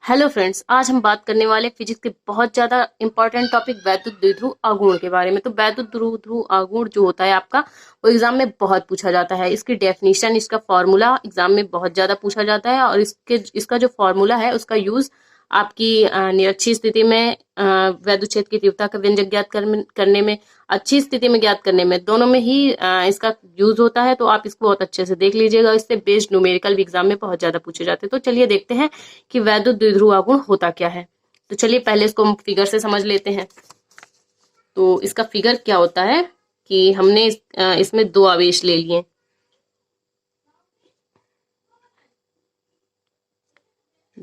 Hello friends, आज हम बात करने वाले फिजिक्स के बहुत ज्यादा इंपॉर्टेंट टॉपिक वैद्युत द्विध्रुव आघूर्ण के बारे में। तो वैद्युत द्विध्रुव आघूर्ण जो होता है आपका, वो एग्जाम में बहुत पूछा जाता है। इसकी डेफिनेशन, इसका फॉर्मूला एग्जाम में बहुत ज्यादा पूछा जाता है। और इसका जो फॉर्मूला है उसका यूज आपकी निरक्षीय स्थिति में वैद्युत क्षेत्र की तीव्रता का व्यंजक ज्ञात करने में, अच्छी स्थिति में ज्ञात करने में, दोनों में ही इसका यूज होता है। तो आप इसको बहुत अच्छे से देख लीजिएगा। इससे बेस्ड न्यूमेरिकल भी एग्जाम में बहुत ज्यादा पूछे जाते हैं। तो चलिए देखते हैं कि वैद्युत द्विध्रुव आघूर्ण होता क्या है। तो चलिए पहले इसको हम फिगर से समझ लेते हैं। तो इसका फिगर क्या होता है कि हमने इसमें दो आवेश ले लिए।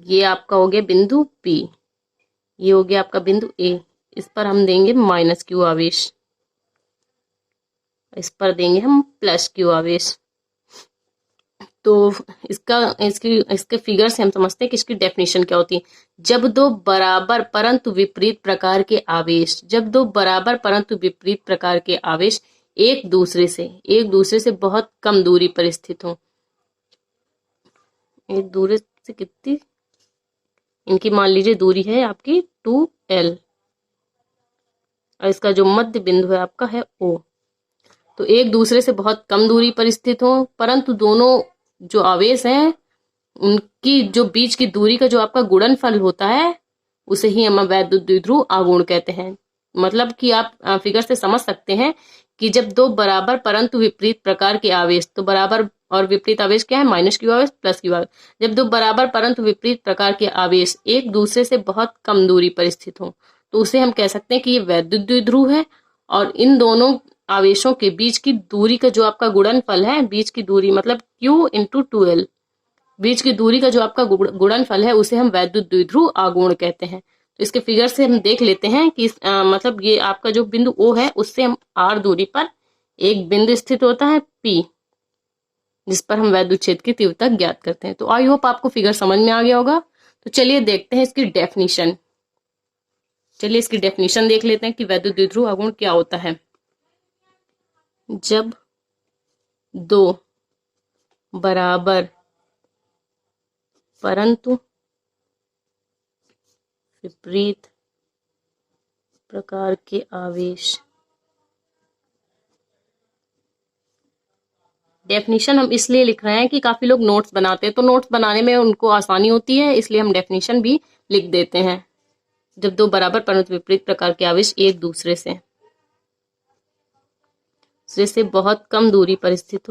ये आपका हो गया बिंदु P, ये हो गया आपका बिंदु A। इस पर हम देंगे -Q आवेश, इस पर देंगे हम +Q आवेश। तो इसके फिगर से हम समझते हैं कि इसकी डेफिनेशन क्या होती है। जब दो बराबर परंतु विपरीत प्रकार के आवेश, जब दो बराबर परंतु विपरीत प्रकार के आवेश एक दूसरे से बहुत कम दूरी पर स्थित हो। एक दूरी से कितनी, इनकी मान लीजिए दूरी है आपकी 2L, और इसका जो मध्य बिंदु है आपका है O। तो एक दूसरे से बहुत कम दूरी पर स्थित हो, परंतु दोनों जो आवेश हैं उनकी जो बीच की दूरी का जो आपका गुणनफल होता है, उसे ही हम वैद्युत द्विध्रुव आघूर्ण कहते हैं। मतलब कि आप फिगर से समझ सकते हैं कि जब दो बराबर परंतु विपरीत प्रकार के आवेश, तो बराबर और विपरीत आवेश क्या है, -Q आवेश +Q आवेश। जब दो बराबर परंतु विपरीत प्रकार के आवेश एक दूसरे से बहुत कम दूरी पर स्थित हो, तो उसे हम कह सकते हैं कि ये वैद्युत द्विध्रुव है। और इन दोनों आवेशों के बीच की दूरी का जो आपका गुणनफल है, बीच की दूरी मतलब Q × 2L, बीच की दूरी का जो आपका गुणनफल है, उसे हम वैद्युत द्विध्रुव आघूर्ण कहते हैं। तो इसके फिगर से हम देख लेते हैं कि मतलब ये आपका जो बिंदु O है, उससे हम R दूरी पर एक बिंदु स्थित होता है P, जिस पर हम वैद्युत क्षेत्र की तीव्रता ज्ञात करते हैं। तो आई होप आपको फिगर समझ में आ गया होगा। तो चलिए देखते हैं इसकी डेफिनेशन। चलिए इसकी डेफिनेशन देख लेते हैं कि वैद्युत द्विध्रुव आघूर्ण क्या होता है। जब दो बराबर परंतु विपरीत प्रकार के आवेश, डेफिनेशन हम इसलिए लिख रहे हैं कि काफी लोग नोट्स बनाते हैं, तो नोट्स बनाने में उनको आसानी होती है, इसलिए हम डेफिनेशन भी लिख देते हैं। जब दो बराबर परंतु विपरीत प्रकार के आवेश एक दूसरे से बहुत कम दूरी पर स्थित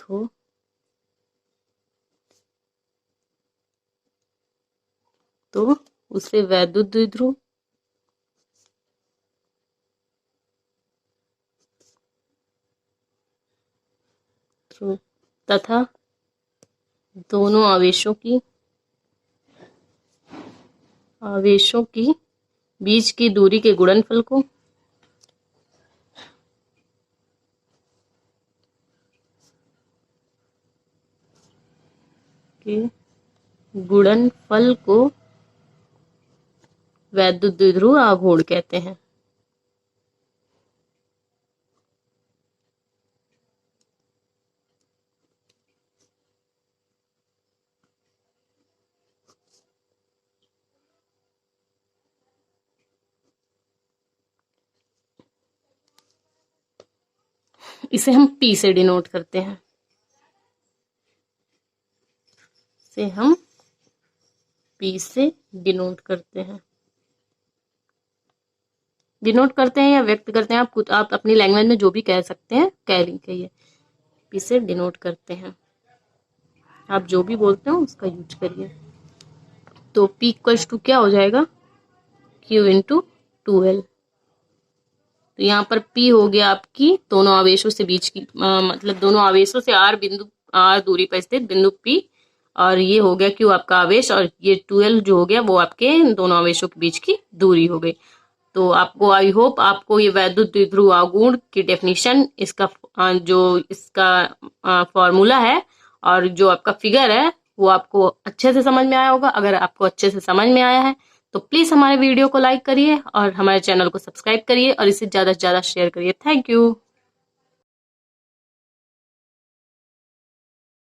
हो, तो उसे वैद्युत द्विध्रुव तथा दोनों आवेशों की बीच की दूरी के गुणनफल को वैद्युत द्विध्रुव आघूर्ण कहते हैं। इसे हम P से डिनोट करते हैं। इसे हम P से डिनोट करते हैं। डिनोट करते हैं या व्यक्त करते हैं, आप अपनी लैंग्वेज में जो भी कह सकते हैं कहिए। P से डिनोट करते हैं, आप जो भी बोलते हो उसका यूज करिए। तो P = क्या हो जाएगा, Q × 2L। तो यहाँ पर P हो गया आपकी दोनों आवेशों से बीच की मतलब दोनों आवेशों से R दूरी पर स्थित बिंदु P, और ये हो गया Q आपका आवेश, और ये 2L जो हो गया वो आपके दोनों आवेशों के बीच की दूरी हो गई। तो आपको आई होप आपको ये वैद्युत द्विध्रुव आघूर्ण की डेफिनेशन, इसका फॉर्मूला है और जो आपका फिगर है वो आपको अच्छे से समझ में आया होगा। अगर आपको अच्छे से समझ में आया है तो प्लीज हमारे वीडियो को लाइक करिए और हमारे चैनल को सब्सक्राइब करिए और इसे ज्यादा से ज्यादा शेयर करिए। Thank you.